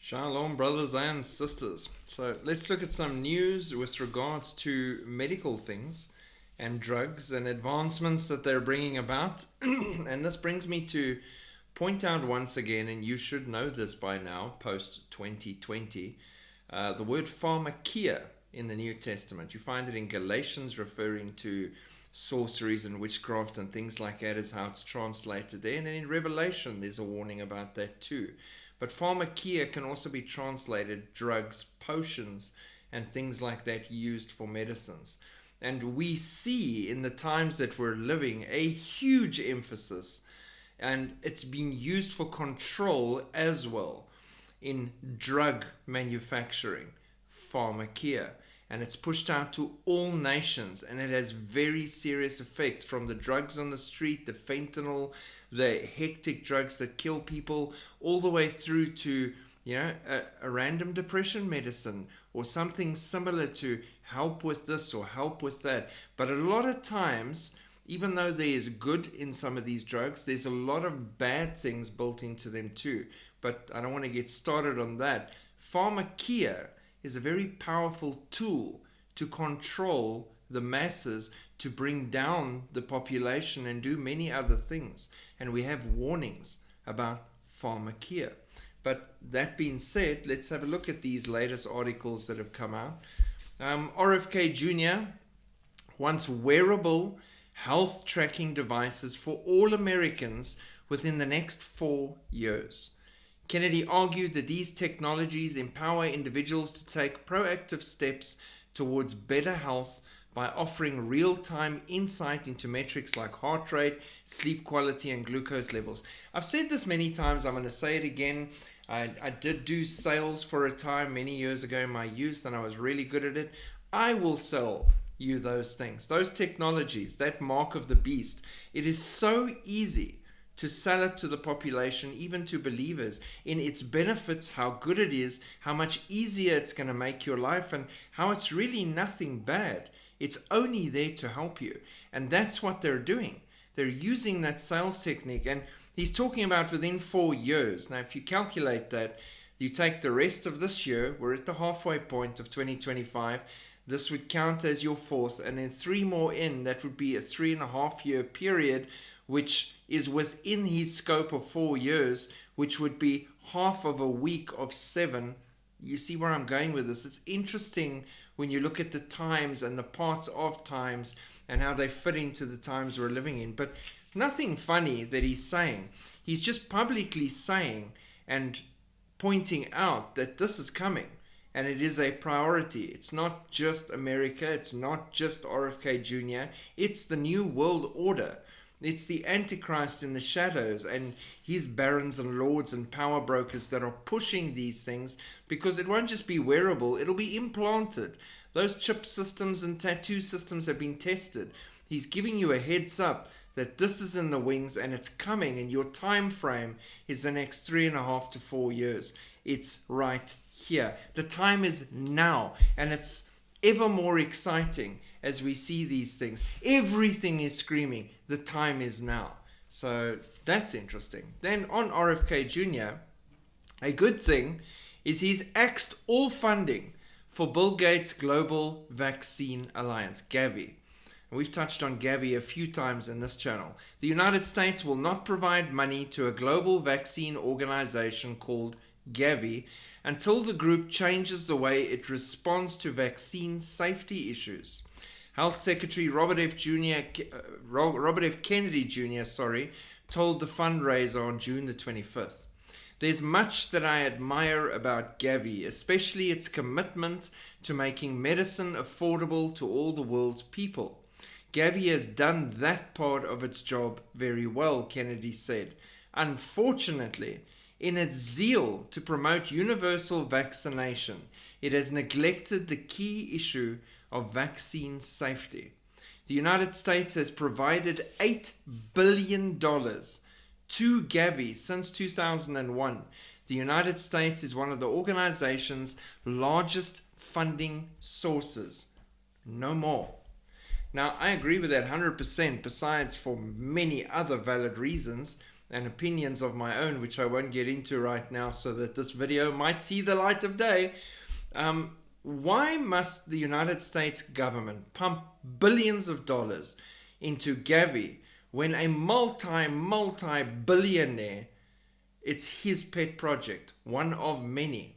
Shalom, brothers and sisters. So let's look at some news with regards to medical things and drugs and advancements that they're bringing about. And this brings me to point out once again, and you should know this by now, post 2020, the word pharmacia in the New Testament. You find it in Galatians, referring to sorceries and witchcraft and things like that, is how it's translated there. And then in Revelation, there's a warning about that too. But pharmacia can also be translated drugs, potions, and things like that used for medicines. And we see in the times that we're living a huge emphasis, and it's being used for control as well in drug manufacturing, pharmacia. And it's pushed out to all nations, and it has very serious effects, from the drugs on the street, the fentanyl, the hectic drugs that kill people, all the way through to a random depression medicine or something similar to help with this or help with that. But a lot of times, even though there is good in some of these drugs, there's a lot of bad things built into them too. But I don't want to get started on that. Pharmacia is a very powerful tool to control the masses, to bring down the population and do many other things. And we have warnings about pharmacia. But that being said, let's have a look at these latest articles that have come out. RFK Jr. wants wearable health tracking devices for all Americans within the next 4 years. Kennedy argued that these technologies empower individuals to take proactive steps towards better health by offering real-time insight into metrics like heart rate, sleep quality, and glucose levels. I've said this many times, I'm going to say it again. I did do sales for a time many years ago in my youth, and I was really good at it. I will sell you those things, those technologies, that mark of the beast. It is so easy to sell it to the population, even to believers, in its benefits, how good it is, how much easier it's going to make your life, and how it's really nothing bad. It's only there to help you. And that's what they're doing. They're using that sales technique. And he's talking about within 4 years. Now, if you calculate that, you take the rest of this year, we're at the halfway point of 2025. This would count as your fourth. And then 3 more in, that would be a 3.5-year period, which is within his scope of 4 years, which would be half of a week of 7. You see where I'm going with this? It's interesting when you look at the times and the parts of times and how they fit into the times we're living in. But nothing funny that he's saying. He's just publicly saying and pointing out that this is coming, and it is a priority. It's not just America. It's not just RFK Jr. It's the new world order. It's the Antichrist in the shadows and his barons and lords and power brokers that are pushing these things, because it won't just be wearable, it'll be implanted. Those chip systems and tattoo systems have been tested. He's giving you a heads up that this is in the wings and it's coming, and your time frame is the next 3.5 to 4 years. It's right here. The time is now, and it's ever more exciting as we see these things. Everything is screaming, the time is now. So that's interesting. Then on RFK Jr., a good thing is he's axed all funding for Bill Gates' Global Vaccine Alliance, Gavi. And we've touched on Gavi a few times in this channel. The United States will not provide money to a global vaccine organization called Gavi until the group changes the way it responds to vaccine safety issues. Health Secretary Robert F. Kennedy Jr. told the fundraiser on June the 25th. There's much that I admire about Gavi, especially its commitment to making medicine affordable to all the world's people. Gavi has done that part of its job very well, Kennedy said. Unfortunately, in its zeal to promote universal vaccination, it has neglected the key issue of vaccine safety. The United States has provided $8 billion to Gavi since 2001. The United States is one of the organization's largest funding sources. No more. Now, I agree with that 100%, besides for many other valid reasons. and opinions of my own, which I won't get into right now so that this video might see the light of day. Why must the United States government pump billions of dollars into Gavi when a multi-billionaire, it's his pet project, one of many,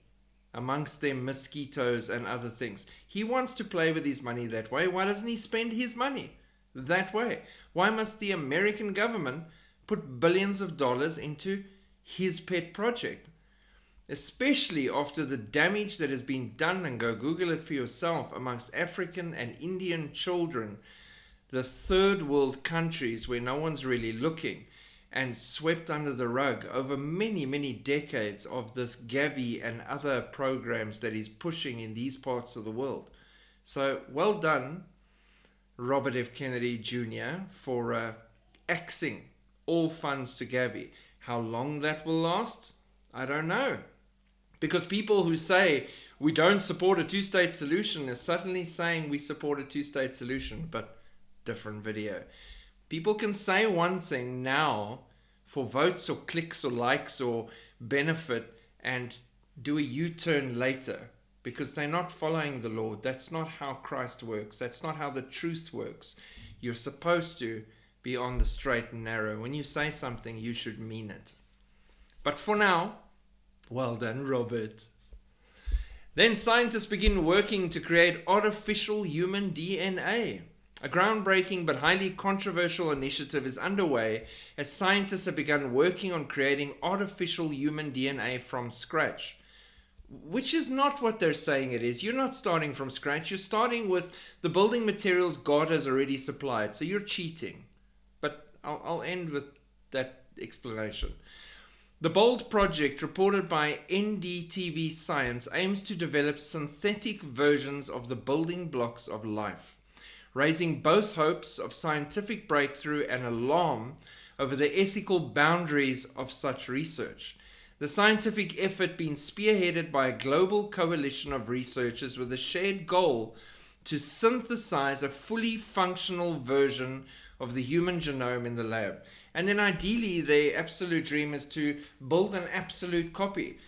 amongst them mosquitoes and other things. He wants to play with his money that way. Why doesn't he spend his money that way? Why must the American government put billions of dollars into his pet project? Especially after the damage that has been done, and go Google it for yourself, amongst African and Indian children, the third world countries where no one's really looking, and swept under the rug over many decades of this Gavi and other programs that he's pushing in these parts of the world. So well done, Robert F. Kennedy Jr., for axing all funds to Gavi. How long that will last, I don't know. Because people who say we don't support a two-state solution are suddenly saying we support a two-state solution, but different video. People can say one thing now for votes or clicks or likes or benefit and do a U-turn later because they're not following the Lord. That's not how Christ works. That's not how the truth works. You're supposed to be on the straight and narrow. When you say something, you should mean it. But for now, well done, Robert. Then scientists begin working to create artificial human DNA. A groundbreaking but highly controversial initiative is underway as scientists have begun working on creating artificial human DNA from scratch. Which is not what they're saying it is. You're not starting from scratch. You're starting with the building materials God has already supplied. So you're cheating. But I'll end with that explanation. The BOLD project, reported by NDTV Science, aims to develop synthetic versions of the building blocks of life, raising both hopes of scientific breakthrough and alarm over the ethical boundaries of such research. The scientific effort being spearheaded by a global coalition of researchers with a shared goal to synthesize a fully functional version of the human genome in the lab. And then ideally, their absolute dream is to build an absolute copy.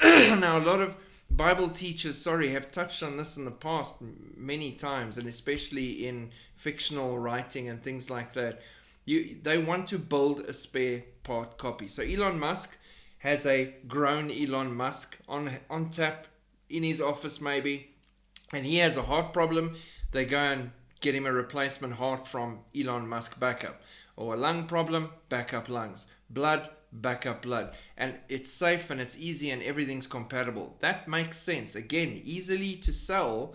Now, a lot of Bible teachers, have touched on this in the past many times, and especially in fictional writing and things like that. They want to build a spare part copy. So Elon Musk has a grown Elon Musk on tap in his office maybe, and he has a heart problem. They go and get him a replacement heart from Elon Musk backup. Or a lung problem, backup lungs. Blood, backup blood. And it's safe and it's easy and everything's compatible. That makes sense. Again, easily to sell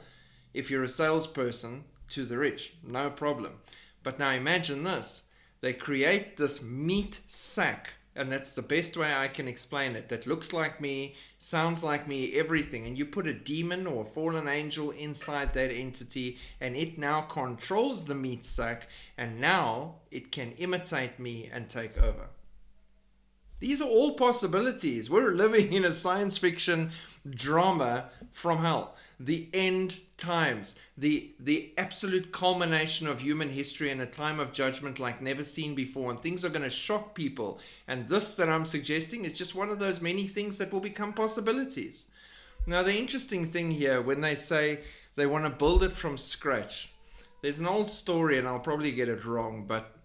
if you're a salesperson to the rich. No problem. But now imagine this. They create this meat sack, and that's the best way I can explain it, that looks like me, sounds like me, everything. And you put a demon or a fallen angel inside that entity, and it now controls the meat sack, and now it can imitate me and take over. These are all possibilities. We're living in a science fiction drama from hell. The end times, the absolute culmination of human history in a time of judgment like never seen before, and things are going to shock people. And this that I'm suggesting is just one of those many things that will become possibilities. Now, the interesting thing here, when they say they want to build it from scratch, there's an old story, and I'll probably get it wrong, but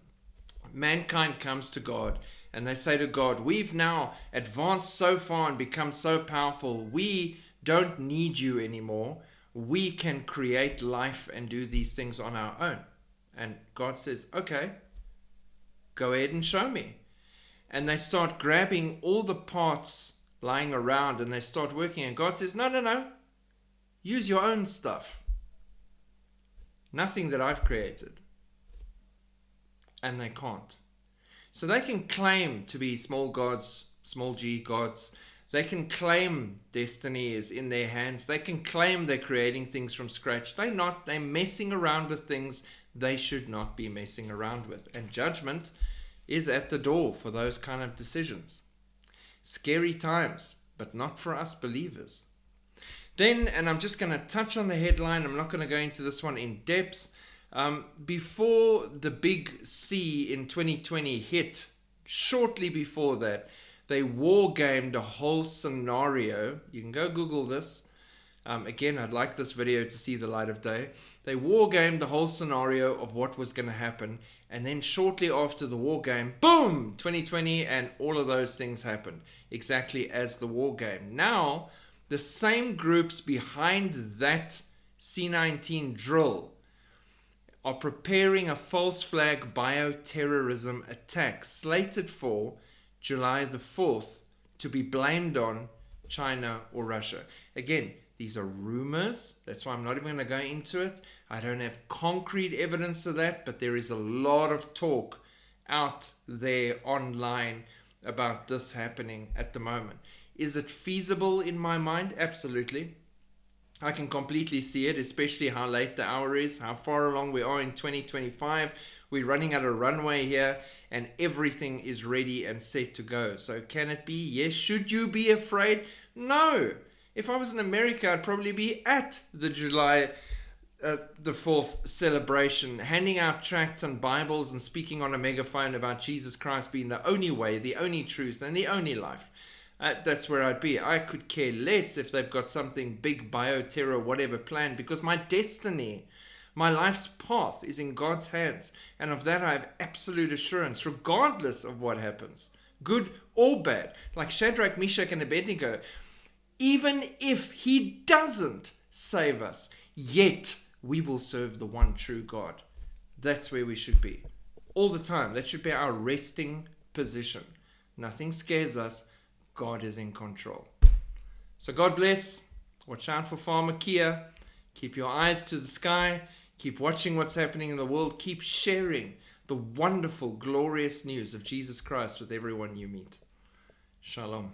mankind comes to God and they say to God, we've now advanced so far and become so powerful, we don't need you anymore. We can create life and do these things on our own. And God says, okay, go ahead and show me. And they start grabbing all the parts lying around and they start working. And God says, no, use your own stuff. Nothing that I've created. And they can't. So they can claim to be small gods, small g gods. They can claim destiny is in their hands. They can claim they're creating things from scratch. They're not. They're messing around with things they should not be messing around with. And judgment is at the door for those kind of decisions. Scary times, but not for us believers. Then, and I'm just going to touch on the headline. I'm not going to go into this one in depth. Before the big C in 2020 hit shortly before that, they war gamed a whole scenario. You can go Google this. Again, I'd like this video to see the light of day. They war gamed the whole scenario of what was going to happen. And then shortly after the war game, boom, 2020, and all of those things happened exactly as the war game. Now, the same groups behind that C-19 drill are preparing a false flag bioterrorism attack slated for July the 4th to be blamed on China or Russia. Again, these are rumors. That's why I'm not even going to go into it. I don't have concrete evidence of that, but there is a lot of talk out there online about this happening at the moment. Is it feasible in my mind? Absolutely. I can completely see it, especially how late the hour is, how far along we are in 2025. We're running out of runway here, and everything is ready and set to go. So can it be? Yes. Should you be afraid? No. If I was in America, I'd probably be at the July the 4th celebration, handing out tracts and Bibles and speaking on a megaphone about Jesus Christ being the only way, the only truth, and the only life. That's where I'd be. I could care less if they've got something big, bioterror, whatever planned, because my destiny, my life's path is in God's hands. And of that I have absolute assurance, regardless of what happens, good or bad. Like Shadrach, Meshach, and Abednego, even if he doesn't save us, yet we will serve the one true God. That's where we should be. All the time. That should be our resting position. Nothing scares us. God is in control. So God bless. Watch out for pharmacia. Keep your eyes to the sky. Keep watching what's happening in the world. Keep sharing the wonderful, glorious news of Jesus Christ with everyone you meet. Shalom.